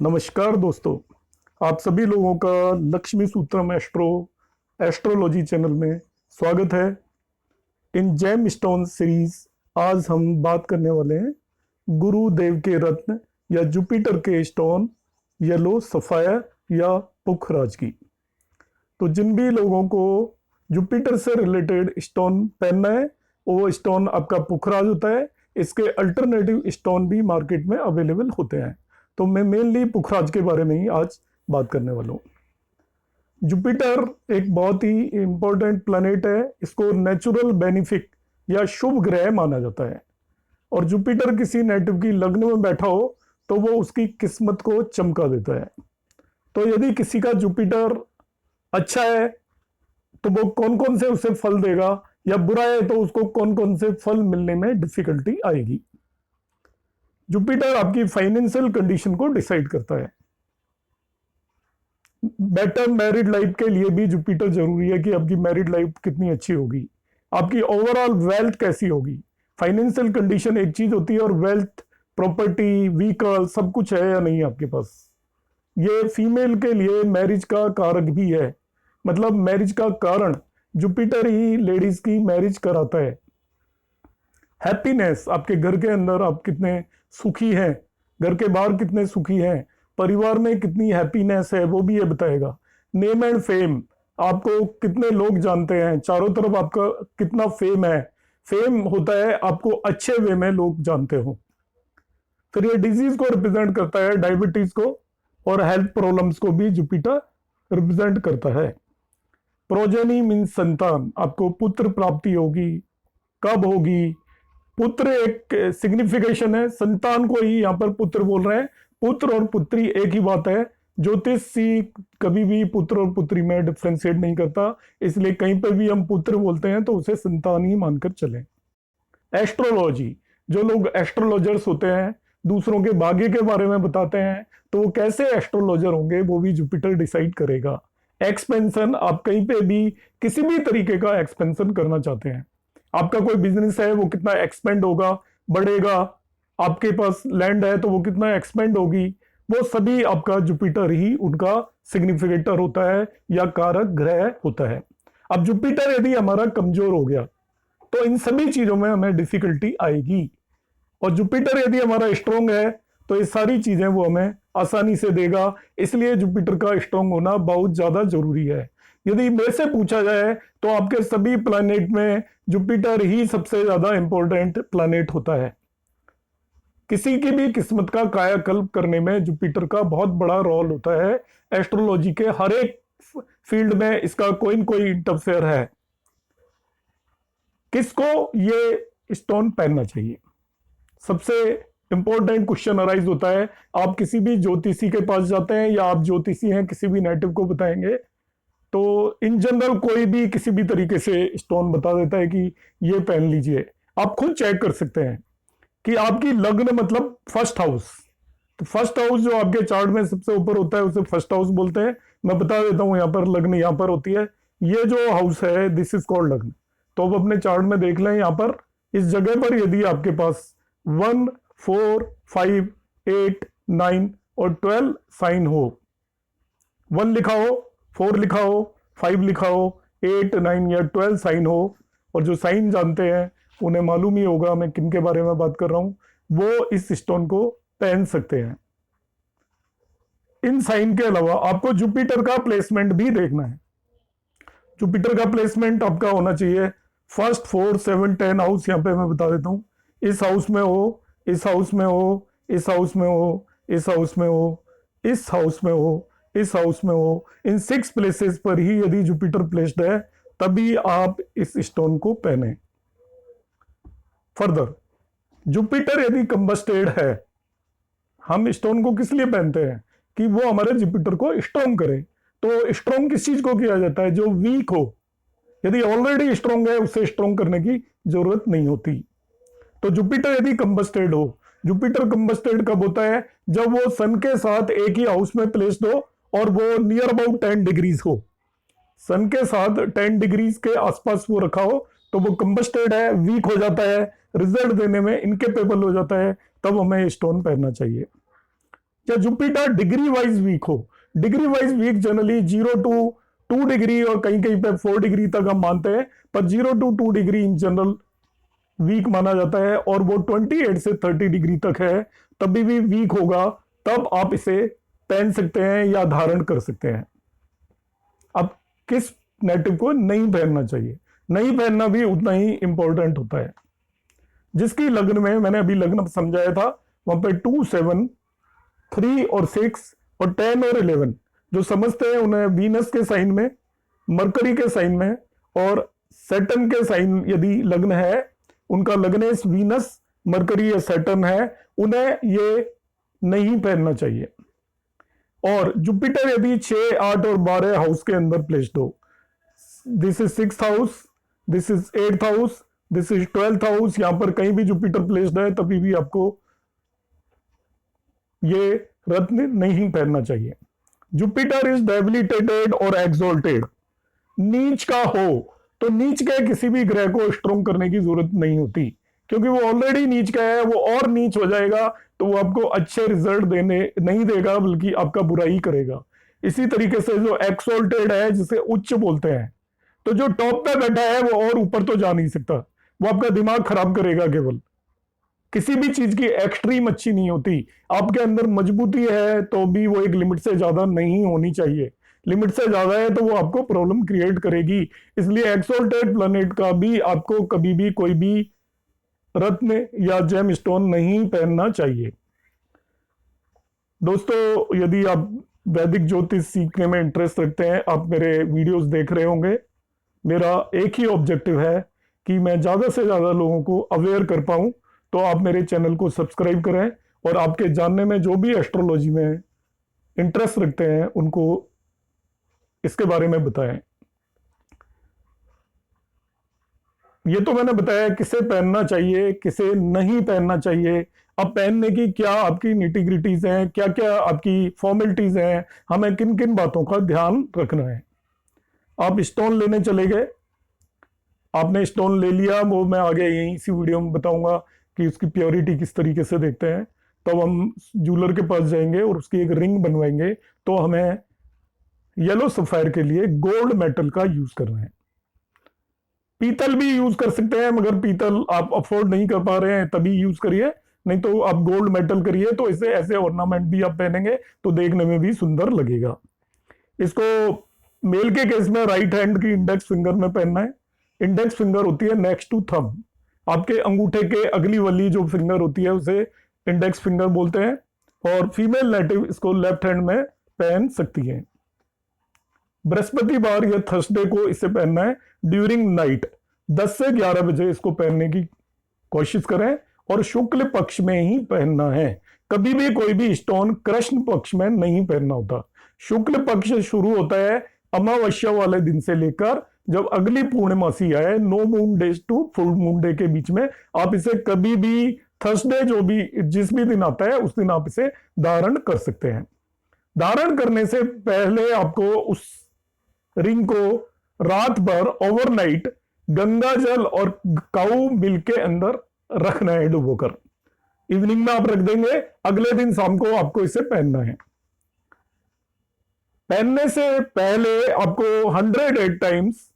नमस्कार दोस्तों, आप सभी लोगों का लक्ष्मी सूत्रम एस्ट्रोलॉजी चैनल में स्वागत है। इन जेम स्टोन सीरीज आज हम बात करने वाले हैं गुरुदेव के रत्न या जुपिटर के स्टोन येलो सफायर या पुखराज की। तो जिन भी लोगों को जुपिटर से रिलेटेड स्टोन पहनना है वो स्टोन आपका पुखराज होता है। इसके अल्टरनेटिव स्टोन भी मार्केट में अवेलेबल होते हैं, तो मैं मेनली पुखराज के बारे में ही आज बात करने वाला हूँ। जुपिटर एक बहुत ही इंपॉर्टेंट प्लैनेट है। इसको नेचुरल बेनिफिक या शुभ ग्रह माना जाता है, और जुपिटर किसी नेटिव की लग्न में बैठा हो तो वो उसकी किस्मत को चमका देता है। तो यदि किसी का जुपिटर अच्छा है तो वो कौन कौन से उसे फल देगा, या बुरा है तो उसको कौन कौन से फल मिलने में डिफिकल्टी आएगी। जुपिटर आपकी फाइनेंशियल कंडीशन को डिसाइड करता है। बेटर मैरिड लाइफ के लिए भी जुपिटर जरूरी है कि आपकी मैरिड लाइफ कितनी अच्छी होगी, आपकी ओवरऑल वेल्थ कैसी होगी। फाइनेंशियल कंडीशन एक चीज होती है और वेल्थ, प्रॉपर्टी, व्हीकल सब कुछ है या नहीं आपके पास। ये फीमेल के लिए मैरिज का कारक भी है, मतलब मैरिज का कारण जुपिटर ही लेडीज की मैरिज कराता है। हैप्पीनेस, आपके घर के अंदर आप कितने सुखी हैं, घर के बाहर कितने सुखी हैं, परिवार में कितनी हैप्पीनेस है वो भी ये बताएगा। नेम एंड फेम, आपको कितने लोग जानते हैं, चारों तरफ आपका कितना फेम है। फेम होता है आपको अच्छे वे में लोग जानते हो। फिर ये डिजीज को रिप्रेजेंट करता है, डायबिटीज को और हेल्थ प्रॉब्लम्स को भी जुपिटर रिप्रेजेंट करता है। प्रोजेनी मीन्स संतान, आपको पुत्र प्राप्ति होगी, कब होगी। पुत्र एक सिग्निफिकेशन है, संतान को ही यहाँ पर पुत्र बोल रहे हैं। पुत्र और पुत्री एक ही बात है। ज्योतिष कभी भी पुत्र और पुत्री में डिफ्रेंशिएट नहीं करता, इसलिए कहीं पर भी हम पुत्र बोलते हैं तो उसे संतान ही मानकर चलें। एस्ट्रोलॉजी, जो लोग एस्ट्रोलॉजर्स होते हैं, दूसरों के भाग्य के बारे में बताते हैं, तो वो कैसे एस्ट्रोलॉजर होंगे वो भी जुपिटर डिसाइड करेगा। एक्सपेंशन, आप कहीं पे भी किसी भी तरीके का एक्सपेंशन करना चाहते हैं, आपका कोई बिजनेस है वो कितना एक्सपेंड होगा, बढ़ेगा, आपके पास लैंड है तो वो कितना एक्सपेंड होगी, वो सभी आपका जुपिटर ही उनका सिग्निफिकेटर होता है या कारक ग्रह होता है। अब जुपिटर यदि हमारा कमजोर हो गया तो इन सभी चीजों में हमें डिफिकल्टी आएगी, और जुपिटर यदि हमारा स्ट्रॉन्ग है तो ये सारी चीजें वो हमें आसानी से देगा। इसलिए जुपिटर का स्ट्रॉन्ग होना बहुत ज्यादा जरूरी है। यदि मेरे से पूछा जाए तो आपके सभी प्लैनेट में जुपिटर ही सबसे ज्यादा इंपॉर्टेंट प्लैनेट होता है। किसी की भी किस्मत का कायाकल्प करने में जुपिटर का बहुत बड़ा रोल होता है। एस्ट्रोलॉजी के हर एक फील्ड में इसका कोई न कोई इंटरफेयर है। किसको ये स्टोन पहनना चाहिए, सबसे इंपॉर्टेंट क्वेश्चन अराइज होता है। आप किसी भी ज्योतिषी के पास जाते हैं या आप ज्योतिषी हैं, किसी भी नेटिव को बताएंगे तो इन जनरल कोई भी किसी भी तरीके से स्टोन बता देता है कि ये पहन लीजिए। आप खुद चेक कर सकते हैं कि आपकी लग्न मतलब फर्स्ट हाउस, तो फर्स्ट हाउस जो आपके चार्ट में सबसे ऊपर होता है उसे फर्स्ट हाउस बोलते हैं। मैं बता देता हूं, यहाँ पर लग्न यहाँ पर होती है, ये जो हाउस है दिस इज कॉल्ड लग्न। तो आप अपने चार्ट में देख लें, यहाँ पर इस जगह पर यदि आपके पास 1, 4, 5, 8, 9 और 12 साइन हो, 1 लिखा हो, 4 लिखा हो, 5 लिखा हो, 8, 9 या 12 साइन हो, और जो साइन जानते हैं उन्हें मालूम ही होगा मैं किन के बारे में बात कर रहा हूं, वो इस स्टोन को पहन सकते हैं। इन साइन के अलावा आपको जुपिटर का प्लेसमेंट भी देखना है। जुपिटर का प्लेसमेंट आपका होना चाहिए फर्स्ट, 4, 7, 10 हाउस। यहाँ पे मैं बता देता हूँ, इस हाउस में हो, इस हाउस में हो, इस हाउस में हो, इस हाउस में हो, इस हाउस में हो, इस हाउस में हो। इन 6 प्लेसेस पर ही यदि जुपिटर प्लेस्ड है तभी आप इस स्टोन को पहने। फर्दर, जुपिटर यदि कंबस्टेड है, हम स्टोन को किस लिए पहनते हैं कि वो हमारे जुपिटर को स्ट्रॉन्ग करे। तो स्ट्रॉन्ग किस चीज को किया जाता है, जो वीक हो। यदि ऑलरेडी स्ट्रॉन्ग है उसे स्ट्रॉन्ग करने की जरूरत नहीं होती। तो जुपिटर यदि कंबस्टेड हो, जुपिटर कंबस्टेड कब होता है, जब वो सन के साथ एक ही हाउस में प्लेस्ड हो और वो नियर अबाउट 10 डिग्रीज हो। सन के साथ 10 डिग्रीज के आसपास वो रखा हो तो वो कंबस्टेड है, वीक हो जाता है, रिजल्ट देने में इनकेपेबल हो जाता है, तब हमें स्टोन पहनना चाहिए। क्या जुपिटर डिग्री वाइज वीक हो? Degree wise weak generally 0 to 2 degree और कहीं कहीं पे 4 डिग्री तक हम मानते हैं, पर 0 to 2 degree in general weak माना जाता है, और वो 28 से 30 डिग्री तक है तभी भी वीक होगा, तब आप इसे पहन सकते हैं या धारण कर सकते हैं। अब किस नेटिव को नहीं पहनना चाहिए? नहीं पहनना भी उतना ही इंपॉर्टेंट होता है। जिसकी लग्न में, मैंने अभी लग्न समझाया था, वहां पे 2, 7, 3 और 6 और 10 और 11 जो समझते हैं उन्हें वीनस के साइन में, मरकरी के साइन में और सैटर्न के साइन यदि लग्न है, उनका लग्नेश वीनस, मरकरी या सैटर्न है, उन्हें ये नहीं पहनना चाहिए। और जुपिटर यदि 6, 8 और 12 हाउस के अंदर प्लेस्ड हो, this is 6th house, this is 8th house, this is 12th house, यहां पर कहीं भी जुपिटर प्लेस्ड है तभी भी आपको ये रत्न नहीं पहनना चाहिए। जुपिटर इज डेबिलिटेटेड और एक्सोल्टेड, नीच का हो तो नीच के किसी भी ग्रह को स्ट्रॉन्ग करने की जरूरत नहीं होती, क्योंकि वो ऑलरेडी नीच का है, वो और नीच हो जाएगा तो वो आपको अच्छे रिजल्ट देने नहीं देगा, बल्कि आपका बुरा ही करेगा। इसी तरीके से जो एक्सोल्टेड है, जिसे उच्च बोलते हैं, तो जो टॉप पे बैठा है वो और ऊपर तो जा नहीं सकता, वो आपका दिमाग खराब करेगा। केवल किसी भी चीज की एक्सट्रीम अच्छी नहीं होती, आपके अंदर मजबूती है तो भी वो एक लिमिट से ज्यादा नहीं होनी चाहिए, लिमिट से ज्यादा है तो वो आपको प्रॉब्लम क्रिएट करेगी। इसलिए एक्सोल्टेड प्लैनेट का भी आपको कभी भी कोई भी रत्न या जेम स्टोन नहीं पहनना चाहिए। दोस्तों, यदि आप वैदिक ज्योतिष सीखने में इंटरेस्ट रखते हैं, आप मेरे वीडियोस देख रहे होंगे, मेरा एक ही ऑब्जेक्टिव है कि मैं ज़्यादा से ज़्यादा लोगों को अवेयर कर पाऊँ, तो आप मेरे चैनल को सब्सक्राइब करें और आपके जानने में जो भी एस्ट्रोलॉजी में इंटरेस्ट रखते हैं उनको इसके बारे में बताएं। ये तो मैंने बताया किसे पहनना चाहिए, किसे नहीं पहनना चाहिए। अब पहनने की क्या आपकी निटिग्रिटीज हैं, क्या क्या आपकी फॉर्मेलिटीज हैं, हमें किन किन बातों का ध्यान रखना है। आप स्टोन लेने चले गए, आपने स्टोन ले लिया, वो मैं आगे यहीं इसी वीडियो में बताऊंगा कि उसकी प्योरिटी किस तरीके से देखते हैं। तब हम ज्वेलर के पास जाएंगे और उसकी एक रिंग बनवाएंगे, तो हमें येलो सफायर के लिए गोल्ड मेटल का यूज करना है। पीतल भी यूज कर सकते हैं, मगर पीतल आप अफोर्ड नहीं कर पा रहे हैं तभी यूज करिए, नहीं तो आप गोल्ड मेटल करिए, तो इसे ऐसे ऑर्नामेंट भी आप पहनेंगे तो देखने में भी सुंदर लगेगा। इसको मेल के केस में राइट हैंड की इंडेक्स फिंगर में पहनना है। इंडेक्स फिंगर होती है नेक्स्ट टू थंब, आपके अंगूठे के अगली वाली जो फिंगर होती है उसे इंडेक्स फिंगर बोलते हैं, और फीमेल नेटिव इसको लेफ्ट हैंड में पहन सकती है। बृहस्पतिवार या थर्सडे को इसे पहनना है ड्यूरिंग नाइट, 10 से 11 बजे इसको पहनने की कोशिश करें, और शुक्ल पक्ष में ही पहनना है। कभी भी कोई भी स्टोन कृष्ण पक्ष में नहीं पहनना होता। शुक्ल पक्ष शुरू होता है अमावस्या वाले दिन से लेकर जब अगली पूर्णिमासी आए, no moon days to full moon day के बीच में आप इसे कभी भी, थर्सडे जो भी जिस भी दिन आता है उस दिन आप इसे धारण कर सकते हैं। धारण करने से पहले आपको उस रिंग को रात भर ओवरनाइट गंगा जल और काऊ मिल्क के अंदर रखना है डुबोकर। इवनिंग में आप रख देंगे, अगले दिन शाम को आपको इसे पहनना है। पहनने से पहले आपको 108 टाइम्स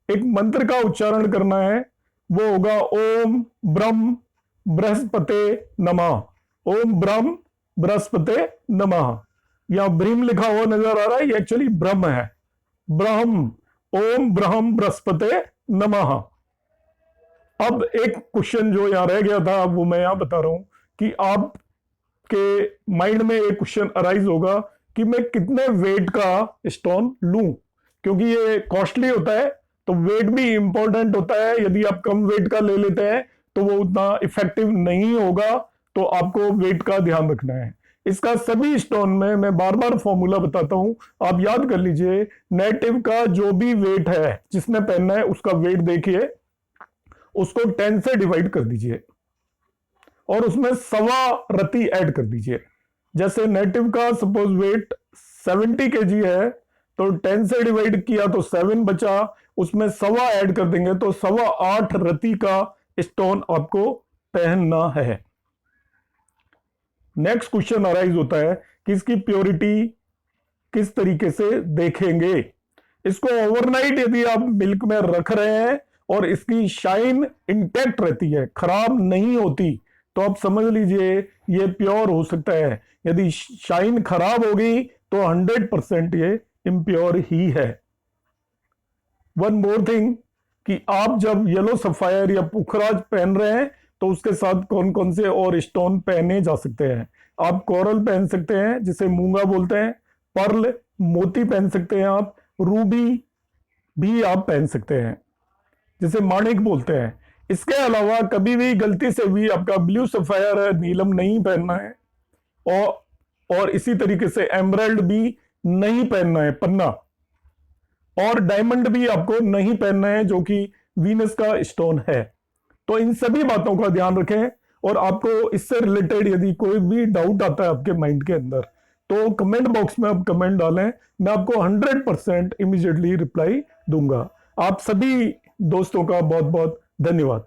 एक मंत्र का उच्चारण करना है, वो होगा ओम ब्रह्म बृहस्पते नमः। ओम ब्रह्म बृहस्पते नमः। यहां ब्रह्म लिखा हुआ नजर आ रहा है, ये एक्चुअली ब्रह्म है। ब्रह्म, ओम ब्रह्म बृहस्पते नमः। अब एक क्वेश्चन जो यहां रह गया था वो मैं यहां बता रहा हूं कि आपके माइंड में एक क्वेश्चन अराइज होगा कि मैं कितने वेट का स्टोन लूं, क्योंकि ये कॉस्टली होता है तो वेट भी इंपॉर्टेंट होता है। यदि आप कम वेट का ले लेते हैं तो वो उतना इफेक्टिव नहीं होगा, तो आपको वेट का ध्यान रखना है। इसका सभी स्टोन में मैं बार बार फॉर्मूला बताता हूं, आप याद कर लीजिए। नेटिव का जो भी वेट है जिसने पहनना है उसका वेट देखिए, उसको 10 से डिवाइड कर दीजिए और उसमें 1.25 रति ऐड कर दीजिए। जैसे नेटिव का सपोज वेट 70 kg है, तो 10 से डिवाइड किया तो 7 बचा, उसमें 1.25 ऐड कर देंगे तो 8.25 रति का स्टोन आपको पहनना है। नेक्स्ट क्वेश्चन अराइज होता है कि इसकी प्योरिटी किस तरीके से देखेंगे। इसको ओवरनाइट यदि आप मिल्क में रख रहे हैं और इसकी शाइन इंटैक्ट रहती है, खराब नहीं होती, तो आप समझ लीजिए ये प्योर हो सकता है। यदि शाइन खराब होगी तो 100% ये इम्प्योर ही है। वन मोर थिंग कि आप जब येलो सफायर या पुखराज पहन रहे हैं तो उसके साथ कौन कौन से और स्टोन पहने जा सकते हैं। आप कोरल पहन सकते हैं जिसे मूंगा बोलते हैं, पर्ल मोती पहन सकते हैं, आप रूबी भी आप पहन सकते हैं जिसे माणिक बोलते हैं। इसके अलावा कभी भी गलती से भी आपका ब्लू सफायर है, नीलम नहीं पहनना है, और इसी तरीके से एमराल्ड भी नहीं पहनना है, पन्ना, और डायमंड भी आपको नहीं पहनना है जो कि वीनस का स्टोन है। तो इन सभी बातों का ध्यान रखें, और आपको इससे रिलेटेड यदि कोई भी डाउट आता है आपके माइंड के अंदर तो कमेंट बॉक्स में आप कमेंट डालें, मैं आपको 100% इमीडिएटली रिप्लाई दूंगा। आप सभी दोस्तों का बहुत बहुत धन्यवाद।